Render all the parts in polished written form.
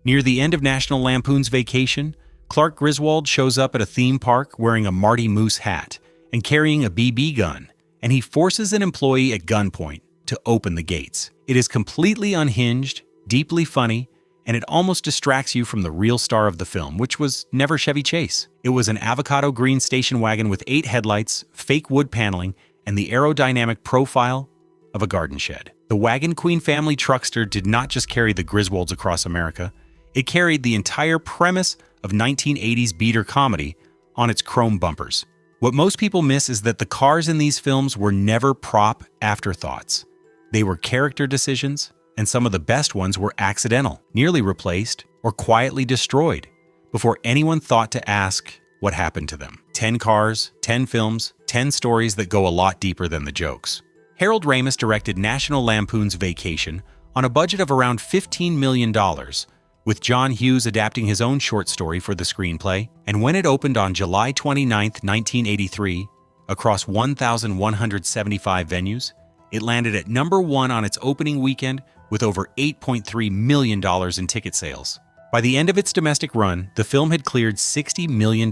Near the end of National Lampoon's Vacation, Clark Griswold shows up at a theme park wearing a Marty Moose hat and carrying a BB gun, and he forces an employee at gunpoint to open the gates. It is completely unhinged, deeply funny, and it almost distracts you from the real star of the film, which was never Chevy Chase. It was an avocado-green station wagon with 8 headlights, fake wood paneling, and the aerodynamic profile of a garden shed. The Wagon Queen Family Truckster did not just carry the Griswolds across America, it carried the entire premise of 1980s beater comedy on its chrome bumpers. What most people miss is that the cars in these films were never prop afterthoughts. They were character decisions, and some of the best ones were accidental, nearly replaced, or quietly destroyed before anyone thought to ask what happened to them. 10 cars, 10 films, 10 stories that go a lot deeper than the jokes. Harold Ramis directed National Lampoon's Vacation on a budget of around $15 million, with John Hughes adapting his own short story for the screenplay, and when it opened on July 29, 1983, across 1,175 venues, it landed at number 1 on its opening weekend with over $8.3 million in ticket sales. By the end of its domestic run, the film had cleared $60 million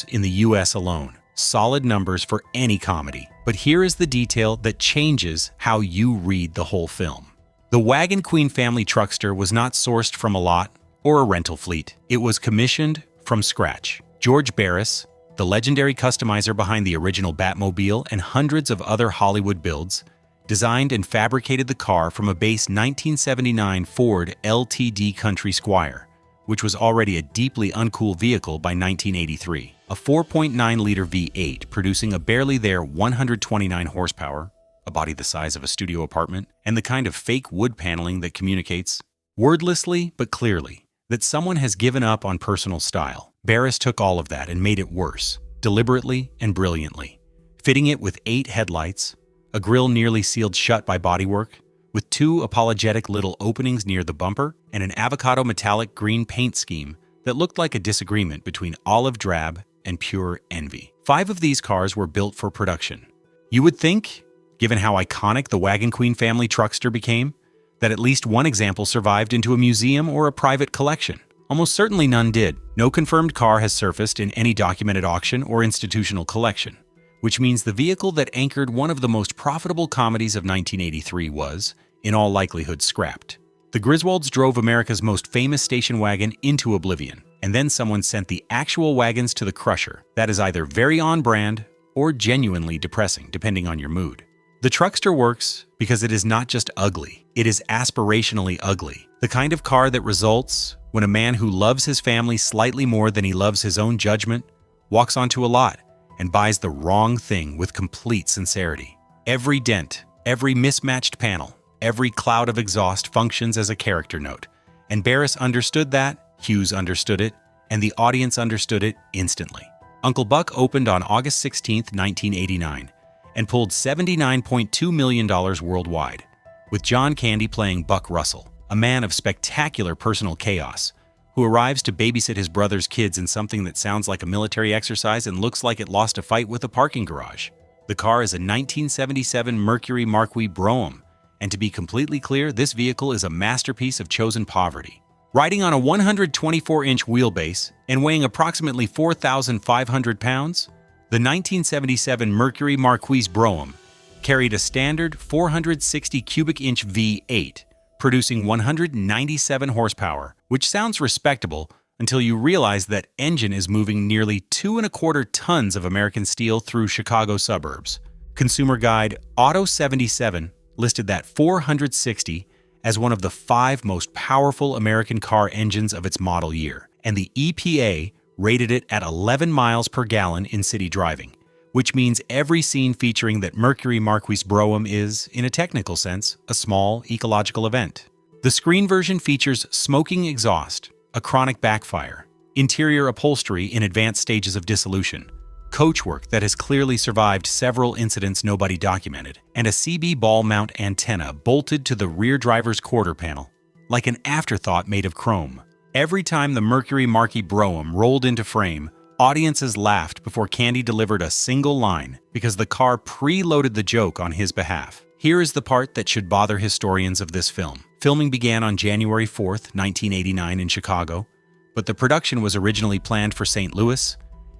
in the US alone. Solid numbers for any comedy. But here is the detail that changes how you read the whole film. The Wagon Queen Family Truckster was not sourced from a lot or a rental fleet. It was commissioned from scratch. George Barris, the legendary customizer behind the original Batmobile and hundreds of other Hollywood builds, designed and fabricated the car from a base 1979 Ford LTD Country Squire, which was already a deeply uncool vehicle by 1983. A 4.9-liter V8 producing a barely there 129 horsepower, a body the size of a studio apartment, and the kind of fake wood paneling that communicates, wordlessly but clearly, that someone has given up on personal style. Barris took all of that and made it worse, deliberately and brilliantly, fitting it with 8 headlights, a grille nearly sealed shut by bodywork, with 2 apologetic little openings near the bumper, and an avocado metallic green paint scheme that looked like a disagreement between olive drab and pure envy. 5 of these cars were built for production. You would think, given how iconic the Wagon Queen Family Truckster became, that at least one example survived into a museum or a private collection. Almost certainly none did. No confirmed car has surfaced in any documented auction or institutional collection, which means the vehicle that anchored one of the most profitable comedies of 1983 was, in all likelihood, scrapped. The Griswolds drove America's most famous station wagon into oblivion, and then someone sent the actual wagons to the crusher. That is either very on-brand or genuinely depressing, depending on your mood. The Truckster works because it is not just ugly, it is aspirationally ugly. The kind of car that results when a man who loves his family slightly more than he loves his own judgment walks onto a lot and buys the wrong thing with complete sincerity. Every dent, every mismatched panel, every cloud of exhaust functions as a character note. And Barris understood that, Hughes understood it, and the audience understood it instantly. Uncle Buck opened on August 16, 1989, and pulled $79.2 million worldwide, with John Candy playing Buck Russell, a man of spectacular personal chaos, who arrives to babysit his brother's kids in something that sounds like a military exercise and looks like it lost a fight with a parking garage. The car is a 1977 Mercury Marquis Brougham, and to be completely clear, this vehicle is a masterpiece of chosen poverty. Riding on a 124-inch wheelbase and weighing approximately 4,500 pounds, the 1977 Mercury Marquis Brougham carried a standard 460 cubic inch V8, producing 197 horsepower, which sounds respectable until you realize that engine is moving nearly 2.25 tons of American steel through Chicago suburbs. Consumer guide Auto 77 listed that 460 as one of the 5 most powerful American car engines of its model year, and the EPA rated it at 11 miles per gallon in city driving, which means every scene featuring that Mercury Marquis Brougham is, in a technical sense, a small ecological event. The screen version features smoking exhaust, a chronic backfire, interior upholstery in advanced stages of dissolution, coachwork that has clearly survived several incidents nobody documented, and a CB ball mount antenna bolted to the rear driver's quarter panel, like an afterthought made of chrome. Every time the Mercury Marquis Brougham rolled into frame, audiences laughed before Candy delivered a single line because the car preloaded the joke on his behalf. Here is the part that should bother historians of this film. Filming began on January 4th, 1989 in Chicago, but the production was originally planned for St. Louis,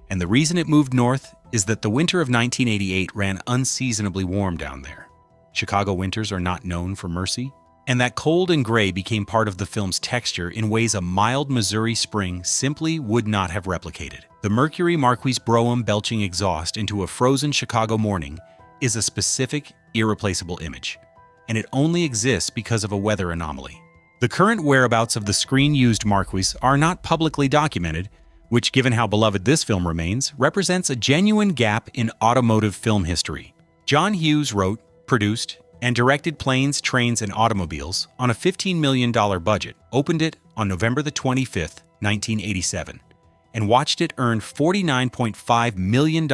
and the reason it moved north is that the winter of 1988 ran unseasonably warm down there. Chicago winters are not known for mercy, and that cold and gray became part of the film's texture in ways a mild Missouri spring simply would not have replicated. The Mercury Marquis Brougham belching exhaust into a frozen Chicago morning is a specific, irreplaceable image, and it only exists because of a weather anomaly. The current whereabouts of the screen-used Marquis are not publicly documented, which, given how beloved this film remains, represents a genuine gap in automotive film history. John Hughes wrote, produced, and directed Planes, Trains, and Automobiles on a $15 million budget, opened it on November the 25th, 1987, and watched it earn $49.5 million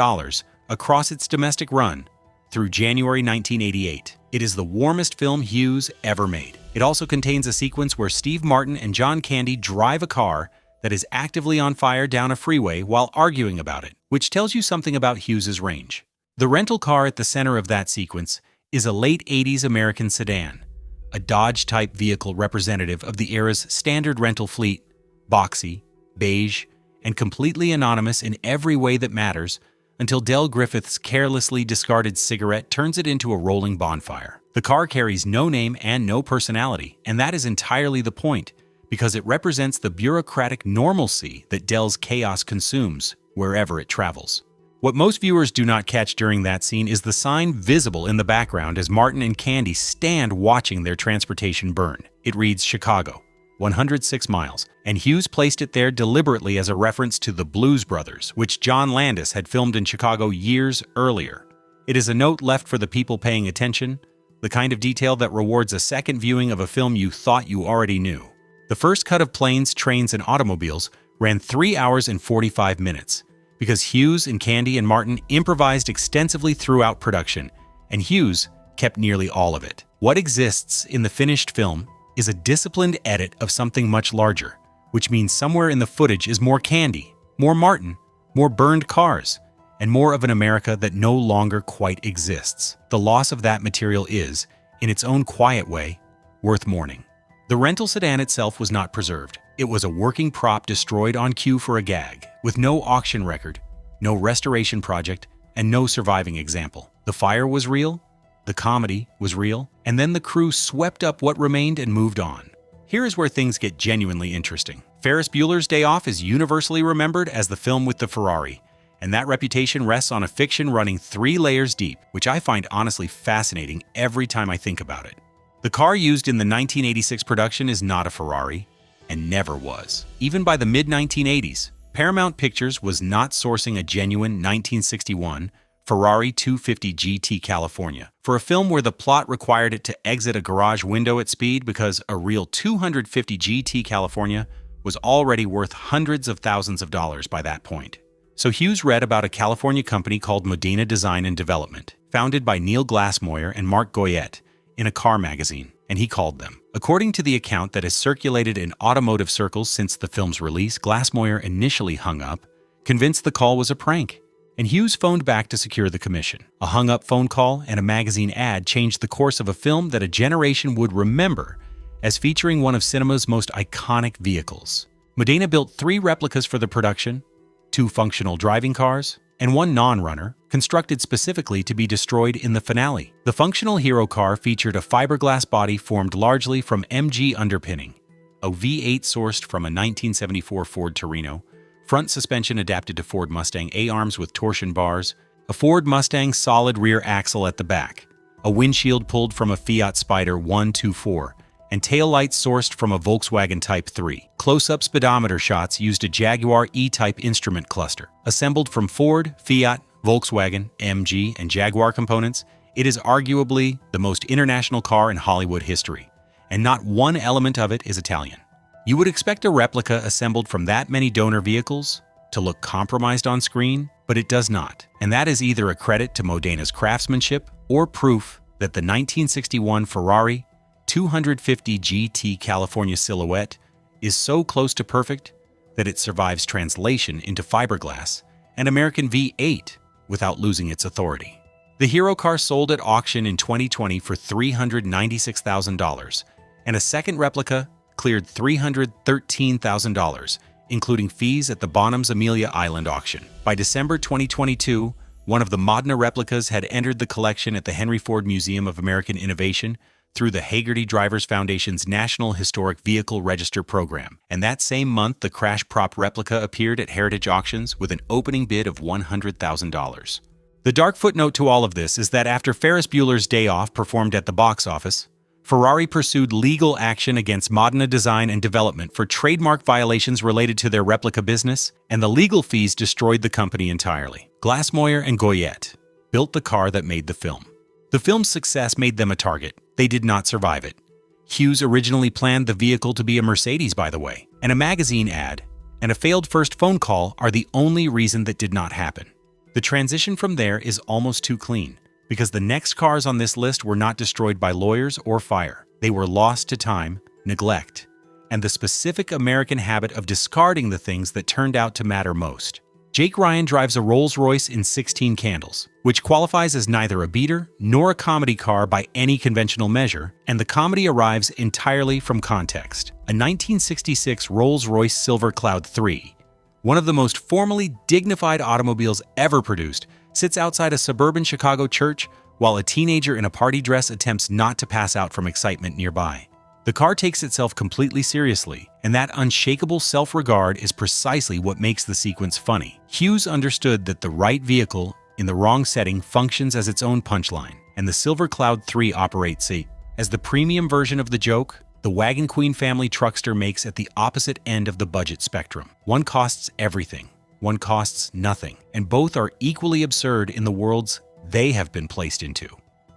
across its domestic run through January 1988. It is the warmest film Hughes ever made. It also contains a sequence where Steve Martin and John Candy drive a car that is actively on fire down a freeway while arguing about it, which tells you something about Hughes's range. The rental car at the center of that sequence is a late 80s American sedan, a Dodge-type vehicle representative of the era's standard rental fleet, boxy, beige, and completely anonymous in every way that matters, until Del Griffith's carelessly discarded cigarette turns it into a rolling bonfire. The car carries no name and no personality, and that is entirely the point, because it represents the bureaucratic normalcy that Del's chaos consumes wherever it travels. What most viewers do not catch during that scene is the sign visible in the background as Martin and Candy stand watching their transportation burn. It reads Chicago, 106 miles, and Hughes placed it there deliberately as a reference to the Blues Brothers, which John Landis had filmed in Chicago years earlier. It is a note left for the people paying attention, the kind of detail that rewards a second viewing of a film you thought you already knew. The first cut of Planes, Trains, and Automobiles ran 3 hours and 45 minutes, because Hughes and Candy and Martin improvised extensively throughout production, and Hughes kept nearly all of it. What exists in the finished film is a disciplined edit of something much larger, which means somewhere in the footage is more Candy, more Martin, more burned cars, and more of an America that no longer quite exists. The loss of that material is, in its own quiet way, worth mourning. The rental sedan itself was not preserved. It was a working prop destroyed on cue for a gag, with no auction record, no restoration project, and no surviving example. The fire was real, the comedy was real, and then the crew swept up what remained and moved on. Here is where things get genuinely interesting. Ferris Bueller's Day Off is universally remembered as the film with the Ferrari, and that reputation rests on a fiction running 3 layers deep, which I find honestly fascinating every time I think about it. The car used in the 1986 production is not a Ferrari, and never was. Even by the mid-1980s, Paramount Pictures was not sourcing a genuine 1961 Ferrari 250 GT California for a film where the plot required it to exit a garage window at speed because a real 250 GT California was already worth hundreds of thousands of dollars by that point. So Hughes read about a California company called Modena Design and Development, founded by Neil Glassmoyer and Mark Goyette, in a car magazine, and he called them. According to the account that has circulated in automotive circles since the film's release, Glassmoyer initially hung up, convinced the call was a prank, and Hughes phoned back to secure the commission. A hung-up phone call and a magazine ad changed the course of a film that a generation would remember as featuring one of cinema's most iconic vehicles. Modena built 3 replicas for the production, 2 functional driving cars, and 1 non-runner, constructed specifically to be destroyed in the finale. The functional hero car featured a fiberglass body formed largely from MG underpinning, a V8 sourced from a 1974 Ford Torino, front suspension adapted to Ford Mustang A-arms with torsion bars, a Ford Mustang solid rear axle at the back, a windshield pulled from a Fiat Spider 124, and taillights sourced from a Volkswagen Type 3. Close-up speedometer shots used a Jaguar E-Type instrument cluster. Assembled from Ford, Fiat, Volkswagen, MG, and Jaguar components, it is arguably the most international car in Hollywood history, and not one element of it is Italian. You would expect a replica assembled from that many donor vehicles to look compromised on screen, but it does not, and that is either a credit to Modena's craftsmanship or proof that the 1961 Ferrari 250 GT California silhouette is so close to perfect that it survives translation into fiberglass and American V8 without losing its authority. The hero car sold at auction in 2020 for $396,000 and a second replica cleared $313,000, including fees at the Bonham's Amelia Island auction. By December 2022, one of the Modena replicas had entered the collection at the Henry Ford Museum of American Innovation through the Hagerty Drivers Foundation's National Historic Vehicle Register program. And that same month, the crash prop replica appeared at Heritage Auctions with an opening bid of $100,000. The dark footnote to all of this is that after Ferris Bueller's Day Off performed at the box office, Ferrari pursued legal action against Modena Design and Development for trademark violations related to their replica business, and the legal fees destroyed the company entirely. Glassmoyer and Goyette built the car that made the film. The film's success made them a target. They did not survive it. Hughes originally planned the vehicle to be a Mercedes, by the way, and a magazine ad and a failed first phone call are the only reason that did not happen. The transition from there is almost too clean, because the next cars on this list were not destroyed by lawyers or fire. They were lost to time, neglect, and the specific American habit of discarding the things that turned out to matter most. Jake Ryan drives a Rolls-Royce in 16 Candles, which qualifies as neither a beater nor a comedy car by any conventional measure, and the comedy arrives entirely from context. A 1966 Rolls-Royce Silver Cloud 3, one of the most formally dignified automobiles ever produced, sits outside a suburban Chicago church while a teenager in a party dress attempts not to pass out from excitement nearby. The car takes itself completely seriously, and that unshakable self-regard is precisely what makes the sequence funny. Hughes understood that the right vehicle in the wrong setting functions as its own punchline, and the Silver Cloud 3 operates as the premium version of the joke the Wagon Queen Family Truckster makes at the opposite end of the budget spectrum. One costs everything. One costs nothing, and both are equally absurd in the worlds they have been placed into.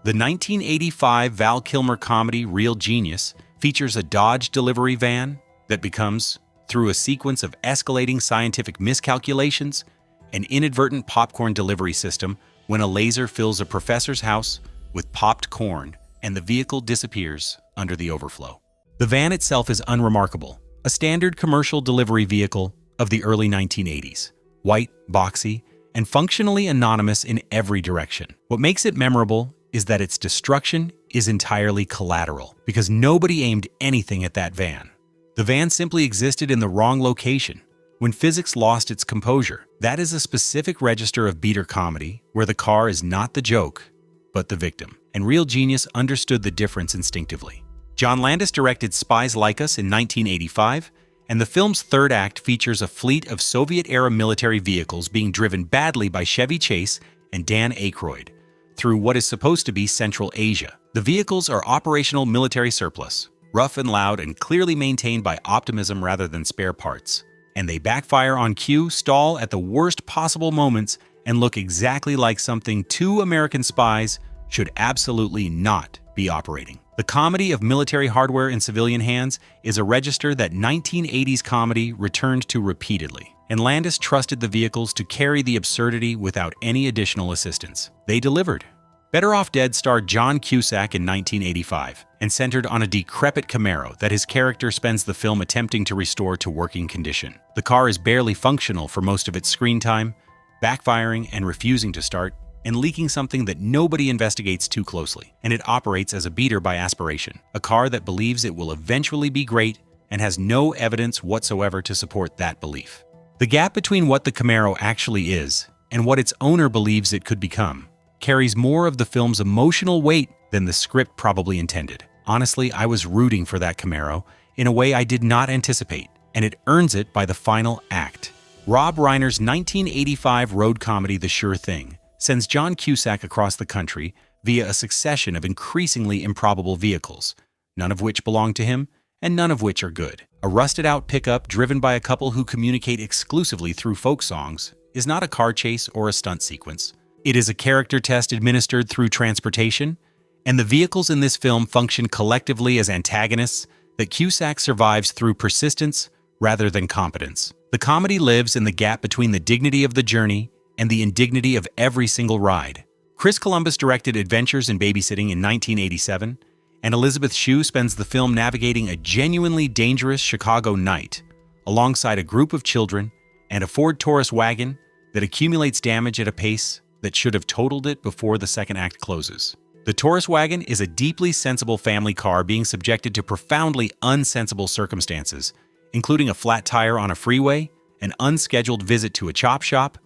The 1985 Val Kilmer comedy Real Genius features a Dodge delivery van that becomes, through a sequence of escalating scientific miscalculations, an inadvertent popcorn delivery system when a laser fills a professor's house with popped corn and the vehicle disappears under the overflow. The van itself is unremarkable, a standard commercial delivery vehicle of the early 1980s, white, boxy, and functionally anonymous in every direction. What makes it memorable is that its destruction is entirely collateral, because nobody aimed anything at that van. The van simply existed in the wrong location, when physics lost its composure. That is a specific register of beater comedy, where the car is not the joke, but the victim. And Real Genius understood the difference instinctively. John Landis directed Spies Like Us in 1985, and the film's third act features a fleet of Soviet-era military vehicles being driven badly by Chevy Chase and Dan Aykroyd through what is supposed to be Central Asia. The vehicles are operational military surplus, rough and loud and clearly maintained by optimism rather than spare parts. And they backfire on cue, stall at the worst possible moments, and look exactly like something two American spies should absolutely not be operating. The comedy of military hardware in civilian hands is a register that 1980s comedy returned to repeatedly, and Landis trusted the vehicles to carry the absurdity without any additional assistance. They delivered. Better Off Dead starred John Cusack in 1985 and centered on a decrepit Camaro that his character spends the film attempting to restore to working condition. The car is barely functional for most of its screen time, backfiring and refusing to start, and leaking something that nobody investigates too closely, and it operates as a beater by aspiration, a car that believes it will eventually be great and has no evidence whatsoever to support that belief. The gap between what the Camaro actually is and what its owner believes it could become carries more of the film's emotional weight than the script probably intended. Honestly, I was rooting for that Camaro in a way I did not anticipate, and it earns it by the final act. Rob Reiner's 1985 road comedy The Sure Thing sends John Cusack across the country via a succession of increasingly improbable vehicles, none of which belong to him and none of which are good. A rusted-out pickup driven by a couple who communicate exclusively through folk songs is not a car chase or a stunt sequence. It is a character test administered through transportation, and the vehicles in this film function collectively as antagonists that Cusack survives through persistence rather than competence. The comedy lives in the gap between the dignity of the journey and the indignity of every single ride. Chris Columbus directed Adventures in Babysitting in 1987, and Elizabeth Shue spends the film navigating a genuinely dangerous Chicago night alongside a group of children and a Ford Taurus wagon that accumulates damage at a pace that should have totaled it before the second act closes. The Taurus wagon is a deeply sensible family car being subjected to profoundly unsensible circumstances, including a flat tire on a freeway, an unscheduled visit to a chop shop,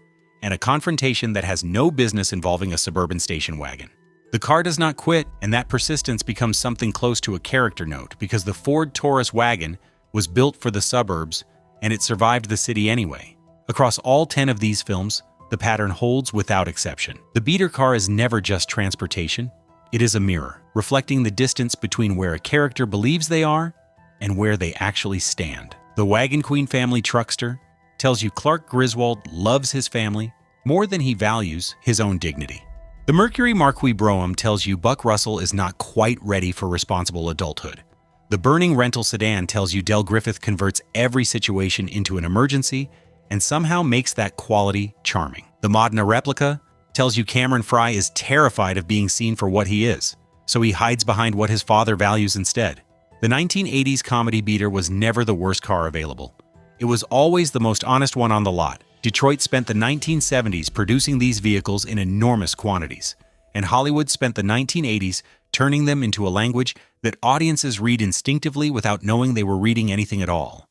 and a confrontation that has no business involving a suburban station wagon. The car does not quit, and that persistence becomes something close to a character note because the Ford Taurus wagon was built for the suburbs and it survived the city anyway. Across all 10 of these films, the pattern holds without exception. The beater car is never just transportation. It is a mirror, reflecting the distance between where a character believes they are and where they actually stand. The Wagon Queen Family Truckster tells you Clark Griswold loves his family more than he values his own dignity. The Mercury Marquis Brougham tells you Buck Russell is not quite ready for responsible adulthood. The burning rental sedan tells you Del Griffith converts every situation into an emergency and somehow makes that quality charming. The Modena replica tells you Cameron Fry is terrified of being seen for what he is, so he hides behind what his father values instead. The 1980s comedy beater was never the worst car available. It was always the most honest one on the lot. Detroit spent the 1970s producing these vehicles in enormous quantities, and Hollywood spent the 1980s turning them into a language that audiences read instinctively without knowing they were reading anything at all.